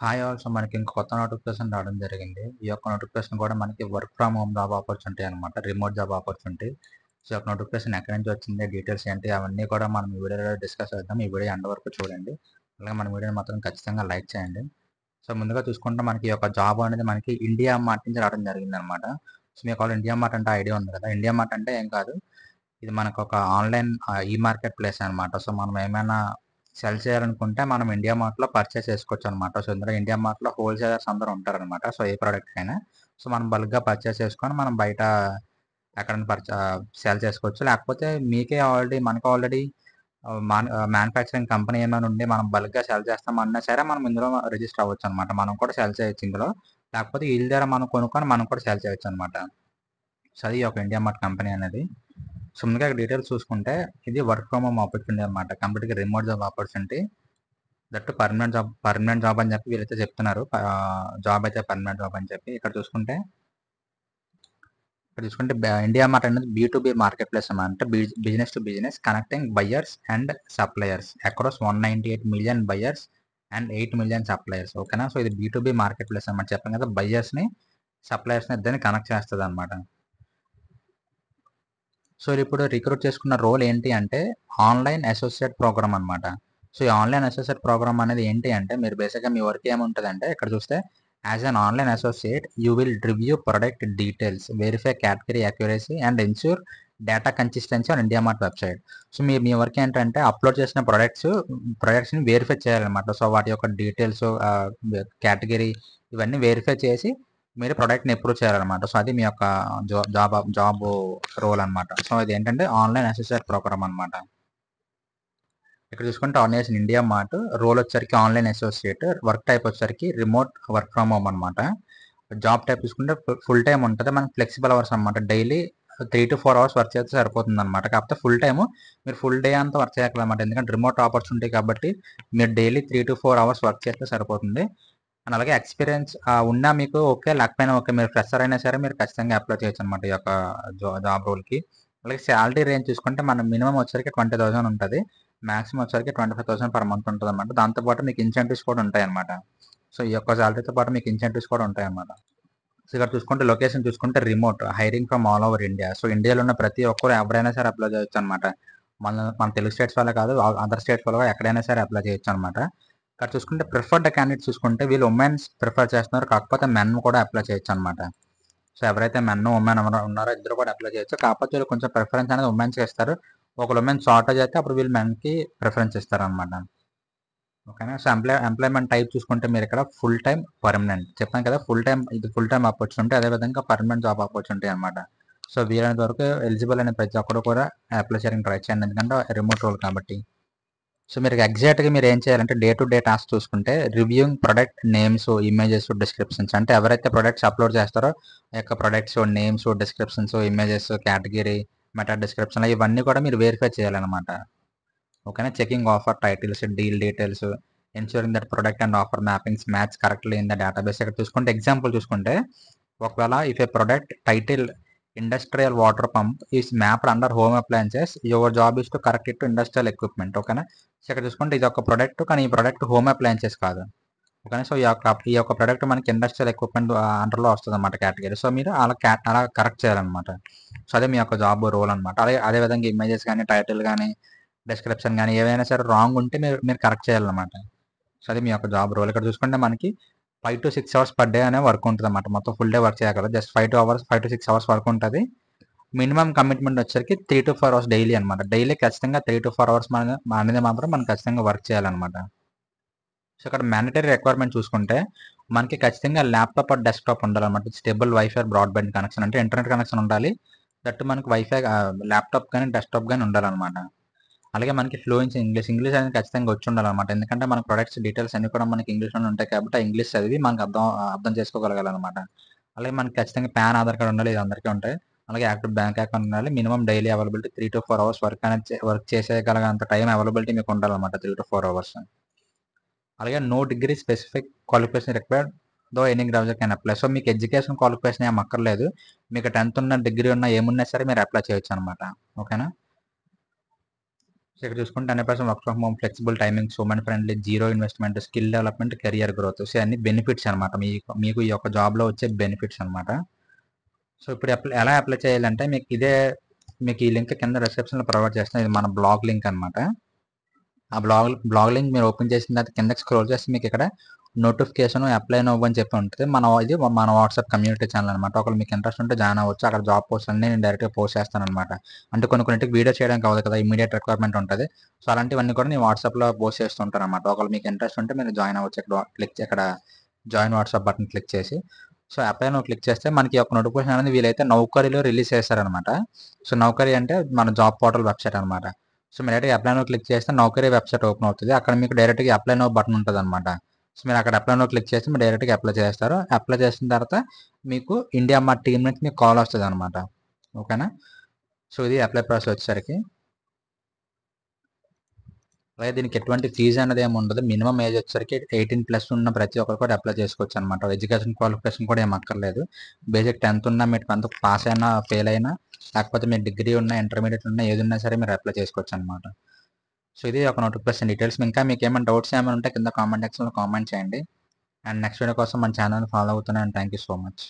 Hi all. So, మనకి ఇంక కొత్త నోటిఫికేషన్ రావడం జరిగింది. ఈ యొక్క నోటిఫికేషన్ కూడా మనకి work from home job opportunity అనమాట. Remote job opportunity. సో, ఈ యొక్క నోటిఫికేషన్ ఎక్కడి నుంచి వచ్చింది, డీటెయిల్స్ ఏంటి, అవన్నీ కూడా మనం ఈ వీడియోలో డిస్కస్ చేద్దాం. ఈ వీడియో ఎండ్ వరకు చూడండి. అలాగే మన వీడియోని మాత్రం ఖచ్చితంగా లైక్ చేయండి. సో, ముందుగా చూసుకుంటే మనకి ఈ యొక్క జాబ్ అనేది మనకి ఇండియా మార్ట్ నుంచి రావడం జరిగిందనమాట. సో, మీకు ఆల్రెడీ ఇండియా మార్ట్ అంటే ఐడియా ఉంది కదా! ఇండియా మార్ట్ అంటే ఏం కాదు. ఇది మనకొక ఆన్‌లైన్ ఈ మార్కెట్ ప్లేస్ అనమాట. సో, మనం ఏమైనా సెల్ చేయాలనుకుంటే మనం ఇండియా మార్ట్‌లో పర్చేస్ చేసుకోవచ్చనమాట. సో, ఇందులో ఇండియా మార్ట్‌లో హోల్‌సేలర్స్ అందరూ ఉంటారనమాట. సో, ఏ ప్రొడక్ట్ అయినా. సో, మనం బల్క్‌గా పర్చేస్ చేసుకొని మనం బయట ఎక్కడైనా సేల్ చేసుకోవచ్చు. లేకపోతే మీకే ఆల్రెడీ మనకు ఆల్రెడీ మ్యానుఫ్యాక్చరింగ్ కంపెనీ ఏమైనా ఉండి మనం బల్క్‌గా సెల్ చేస్తామన్నా సరే మనం ఇందులో రిజిస్టర్ అవ్వచ్చనమాట. మనం కూడా సెల్ చేయొచ్చు ఇందులో. లేకపోతే ఈళ్ళ దగ్గర మనం కొనుక్కొని మనం కూడా సెల్ చేయొచ్చనమాట. సో, అది ఒక ఇండియా మార్ట్ కంపెనీ అనేది. సో, ముందుగా డీటెయిల్స్ చూసుకుంటే ఇది వర్క్ ఫ్రమ్ హోమ్ ఆపర్చునిటీ అనమాట. కంప్లీట్‌గా remote job opportunity. That permanent job అని చెప్పి వీళ్ళైతే చెప్తున్నారు. జాబ్ అయితే పర్మనెంట్ జాబ్ అని చెప్పి. ఇక్కడ చూసుకుంటే ఇండియా మార్ట్ అనేది బీ2బీ మార్కెట్ ప్లేస్ అన్నమాట. అంటే business to business connecting buyers and suppliers across 198 million buyers and 8 million suppliers. ఓకేనా? సో, ఇది బీ2బీ మార్కెట్ ప్లేస్ అనమాట. చెప్పాను కదా! బయ్యర్స్‌ని, సప్లయర్స్‌ని ఇద్దరిని కనెక్ట్ చేస్తదనమాట. సో, ఇప్పుడు రిక్రూట్ చేసుకున్న రోల్ ఏంటి అంటే ఆన్‌లైన్ అసోసియేట్ ప్రోగ్రామ్ అనమాట. సో, ఈ ఆన్‌లైన్ అసోసియేట్ ప్రోగ్రామ్ అనేది ఏంటి అంటే మీరు బేసిక్‌గా మీ వర్క్ ఏముంటదంటే ఇక్కడ చూస్తే as an online associate you will review product details, verify category accuracy and ensure data consistency on IndiaMART website. So, మీ వర్క్ ఏంటంటే అప్‌లోడ్ చేసిన ప్రొడక్ట్స్‌ని వెరిఫై చేయాలనమాట. సో, వాటి యొక్క డీటెయిల్స్ కేటగరీ ఇవన్నీ వెరిఫై చేసి మీరు ప్రొడక్ట్‌ని అప్రూవ్ చేయాలనమాట. సో, అది మీ యొక్క జాబ్ రోల్ అనమాట. సో, ఇదేంటంటే ఆన్‌లైన్ అసోసియేట్ ప్రోగ్రామ్ అనమాట. ఇక్కడ చూసుకుంటే ఆర్గనైజేషన్ ఇండియా మార్ట్ రోల్ వచ్చేసరికి ఆన్‌లైన్ అసోసియేట్, వర్క్ టైప్ వచ్చేసరికి రిమోట్ వర్క్ ఫ్రమ్ హోమ్ అనమాట. జాబ్ టైప్ చూసుకుంటే ఫుల్ టైమ్ ఉంటది. మనకి ఫ్లెక్సిబుల్ అవర్స్ అనమాట. డైలీ 3-4 అవర్స్ వర్క్ చేస్తే సరిపోతుందనమాట. కాకపోతే మీరు ఫుల్ డే అంతా వర్క్ చేయక్కర్లేదనమాట. ఎందుకంటే రిమోట్ ఆపర్చునిటీ కాబట్టి మీరు డైలీ 3-4 అవర్స్ వర్క్ చేస్తే సరిపోతుంది. అండ్ అలాగే ఎక్స్‌పీరియన్స్ ఉన్నా మీకు ఓకే. లేకపోయినా ఓకే. మీరు ఫ్రెషర్ అయినా సరే మీరు ఖచ్చితంగా అప్లై చేయొచ్చనమాట ఈ యొక్క జాబ్ రోల్‌కి. అలాగే సాలరీ రేంజ్ చూసుకుంటే మన మినిమమ్ వచ్చేసరికి 20,000 ఉంటది. మాక్సిమం వచ్చేసరికి 25,000 పర్ మంత్ ఉంటదనమాట. దాంతో పాటు మీకు ఇన్సెంటివ్స్ కూడా ఉంటాయనమాట. సో, ఈ యొక్క సాలరీతో పాటు మీకు ఇన్సెంటివ్స్ కూడా ఉంటాయనమాట. సో, ఇక్కడ చూసుకుంటే లొకేషన్ చూసుకుంటే remote hiring from all over India. So, ఇండియాలో ఉన్న ప్రతి ఒక్కరు ఎవరైనా సరే అప్లై చేయొచ్చనమాట. మన తెలుగు స్టేట్స్ వాళ్ళే కాదు అదర్ స్టేట్స్ వాళ్ళు కూడా ఎక్కడైనా సరే అప్లై చేయొచ్చనమాట. ఇక్కడ చూసుకుంటే ప్రిఫర్డ్ క్యాండిడేట్స్ చూసుకుంటే వీళ్ళు ఉమెన్స్ ప్రిఫర్ చేస్తున్నారు. కాకపోతే మెన్ కూడా అప్లై చేయొచ్చనమాట. సో, ఎవరైతే మెన్, ఉమెన్ ఉన్నారో ఇద్దరు కూడా అప్లై చేయొచ్చు. కాకపోతే వీళ్ళు కొంచెం ప్రిఫరెన్స్ అనేది ఉమెన్స్‌కి ఇస్తారు. ఒకవేళ ఉమెన్ షార్టేజ్ అయితే అప్పుడు వీళ్ళు మెన్‌కి ప్రిఫరెన్స్ ఇస్తారనమాట. ఓకేనా? సో, ఎంప్లాయ్‌మెంట్ టైప్ చూసుకుంటే మీరిక్కడ ఫుల్ టైమ్, పర్మనెంట్. చెప్పాను కదా! Full time opportunity. అదేవిధంగా పర్మనెంట్ జాబ్ ఆపర్చునిటీ అనమాట. సో, వీలైనంత వరకు ఎలిజిబుల్ అయిన ప్రతి ఒక్కరు కూడా అప్లై చేయడానికి ట్రై చేయండి. ఎందుకంటే రిమోట్ రోల్ కాబట్టి. సో, మీరు ఎగ్జాక్ట్‌గా మీరేం చేయాలంటే డే టు డే టాస్క్ చూసుకుంటే reviewing product names, images, descriptions అంటే ఎవరైతే ప్రొడక్ట్స్ అప్‌లోడ్ చేస్తారో ఆ యొక్క products names, descriptions, images, category, meta డిస్క్రిప్షన్‌లు ఇవన్నీ కూడా మీరు వెరిఫై చేయాలనమాట. ఓకేనా? Checking offer titles, deal details, ensuring that product and offer mappings match correctly in the database. ఇక్కడ చూసుకుంటే ఎగ్జాంపుల్ చూసుకుంటే ఒకవేళ if a product title industrial water pump is mapped under home appliances your job is to correct it to industrial equipment. ఓకేనా? So, ఇక్కడ చూసుకుంటే ఇది ఒక product కానీ ఈ ప్రొడక్ట్ హోమ్ అప్లయెన్సెస్ కాదు. ఓకేనా? సో, ఈ యొక్క ప్రొడక్ట్ మనకి ఇండస్ట్రియల్ ఎక్విప్‌మెంట్ అండర్‌లో వస్తదన్నమాట కేటగరీ. సో, మీరు అలా కరెక్ట్ చేయాలన్నమాట. సో, అదే మీ యొక్క జాబ్ రోల్ అన్నమాట. అదే విధంగా ఇమేజెస్ గాని, టైటిల్ గాని, డిస్క్రిప్షన్ గాని ఏవైనా సరే రాంగ్ ఉంటే మీరు కరెక్ట్ చేయాలన్నమాట. సో, అది మీ యొక్క జాబ్ రోల్. ఇక్కడ చూసుకుంటే మనకి 5-6 అవర్స్ పర్ డే అనే వర్క్ ఉంటదన్నమాట. మొత్తం ఫుల్ డే వర్క్ చేయక్కర్లేదు. జస్ట్ 5-6 అవర్స్ వర్క్ ఉంటది. మినిమమ్ కమిట్మెంట్ వచ్చేసరికి 3-4 అవర్స్ డైలీ అనమాట. డైలీ ఖచ్చితంగా 3-4 అవర్స్ అనేది మాత్రం మనం ఖచ్చితంగా వర్క్ చేయాలన్నమాట. సో, ఇక్కడ మ్యాండేటరీ రిక్వైర్మెంట్ చూసుకుంటే మనకి ఖచ్చితంగా ల్యాప్‌టాప్ ఆర్ డెస్క్‌టాప్ ఉండాలన్నమాట. స్టేబుల్ వైఫై బ్రాడ్‌బ్యాండ్ కనెక్షన్ అంటే ఇంటర్నెట్ కనెక్షన్ ఉండాలి. దట్ మనకి ల్యాప్‌టాప్ గాని, డెస్క్‌టాప్ గాని ఉండాలన్నమాట. అలాగే మనకి ఫ్లూయెన్సీ ఇంగ్లీష్ అనేది ఖచ్చితంగా వచ్చుండాలన్నమాట. ఎందుకంటే మన ప్రొడక్ట్స్ డీటెయిల్స్ అన్నీ కూడా మనకి ఇంగ్లీష్‌లోనే ఉంటాయి కాబట్టి ఆ ఇంగ్లీష్ చదివి మనకు అర్థం చేసుకోగలగాలన్నమాట. అలాగే మనకి ఖచ్చితంగా పాన్, ఆధార్ కార్డ్ ఉండాలి. ఇది అందరికీ ఉంటాయి. అలాగే యాక్టివ్ బ్యాంక్ అకౌంట్ ఉండాలి. Minimum daily availability 3-4 hours work చేసేయగలిగేంత టైం అవైలబిలిటీ మీకు ఉండాలన్నమాట 3-4 అవర్స్. అలాగే no degree specific qualification required though any graduate can apply. So, మీకు ఎడ్యుకేషన్ క్వాలిఫికేషన్ ఏమి అక్కర్లేదు. మీకు 10th ఉన్న, డిగ్రీ ఉన్న ఏమున్నా సరే మీరు అప్లై చేయొచ్చనమాట. ఓకేనా? సో ఇక్కడ చూసుకుంటే 100% work from home, flexible timings, women friendly, zero investment, skill development, career growth. So అన్ని బెనిఫిట్స్ అనమాట, మీకు ఈ యొక్క జాబ్లో వచ్చే బెనిఫిట్స్ అనమాట. సో ఇప్పుడు ఎలా అప్లై చేయాలంటే మీకు ఈ లింక్ కింద డిస్క్రిప్షన్లో ప్రొవైడ్ చేస్తాను. ఇది మన బ్లాగ్ లింక్ అనమాట. ఆ బ్లాగ్ లింక్ మీరు ఓపెన్ చేసిన తర్వాత కిందకి స్క్రోల్ చేస్తే మీకు ఇక్కడ నోటిఫికేషన్ అప్లై నో అని చెప్పి ఉంటుంది. ఇది మన వాట్సాప్ కమ్యూనిటీ ఛానల్ అనమాట. ఒకవేళ మీకు ఇంట్రెస్ట్ ఉంటే జాయిన్ అవ్వచ్చు. అక్కడ జాబ్ పోస్ట్ అన్ని నేను డైరెక్ట్గా పోస్ట్ చేస్తాను అనమాట. అంటే కొన్నింటికి వీడియో చేయడానికి అవ్వదు కదా, ఇమీడియట్ రిక్వైర్మెంట్ ఉంటుంది. సో అలాంటివన్నీ కూడా నేను వాట్సాప్లో పోస్ట్ చేస్తుంటాను అనమాట. ఒకవేళ మీకు ఇంట్రెస్ట్ ఉంటే మీరు జాయిన్ అవ్వచ్చు. ఇక్కడ జాయిన్ వాట్సాప్ బటన్ క్లిక్ చేసి, సో అప్లై నో క్లిక్ చేస్తే మనకి ఒక నోటిఫికేషన్ అనేది వీలైతే నౌకరీలో రిలీజ్ చేస్తారనమాట. సో నౌకరీ అంటే మన జాబ్ పోర్టల్ వెబ్సైట్ అనమాట. సో మీరు డైరెక్ట్గా అప్లై నో క్లిక్ చేస్తే నౌకరీ వెబ్సైట్ ఓపెన్ అవుతుంది. అక్కడ మీకు డైరెక్ట్గా అప్లై నో బటన్ ఉంటుంది అనమాట. సో మీరు అక్కడ అప్లై నో క్లిక్ చేసి మీరు డైరెక్ట్గా అప్లై చేస్తారు. అప్లై చేసిన తర్వాత మీకు ఇండియా మా టీం నుంచి మీకు కాల్ వస్తుంది అనమాట. ఓకేనా? సో ఇది అప్లై ప్రాసెస్ వచ్చేసరికి. అలాగే దీనికి ఎటువంటి ఫీజు అనేది ఏమి ఉండదు. మినిమం ఏజ్ వచ్చేసరికి 18+ ఉన్న ప్రతి ఒక్కరు కూడా అప్లై చేసుకోవచ్చు అనమాట. ఎడ్యుకేషన్ క్వాలిఫికేషన్ కూడా ఏం అక్కర్లేదు. బేసిక్ 10th ఉన్నా, మీరు 10th పాస్ అయినా, ఫెయిల్ అయినా, లేకపోతే మీరు డిగ్రీ ఉన్నా, ఇంటర్మీడియట్ ఉన్నా, ఏది ఉన్నా సరే మీరు అప్లై చేసుకోవచ్చు అనమాట. సో ఇది ఒక నోటిఫికేషన్ డీటెయిల్స్. ఇంకా మీకు ఏమైనా డౌట్స్ ఏమైనా ఉంటే కింద కామెంట్ సెక్షన్లో కామెంట్ చేయండి. అండ్ నెక్స్ట్ వీడియో కోసం మన ఛానల్ ఫాలో అవుతున్నాను. Thank you so much.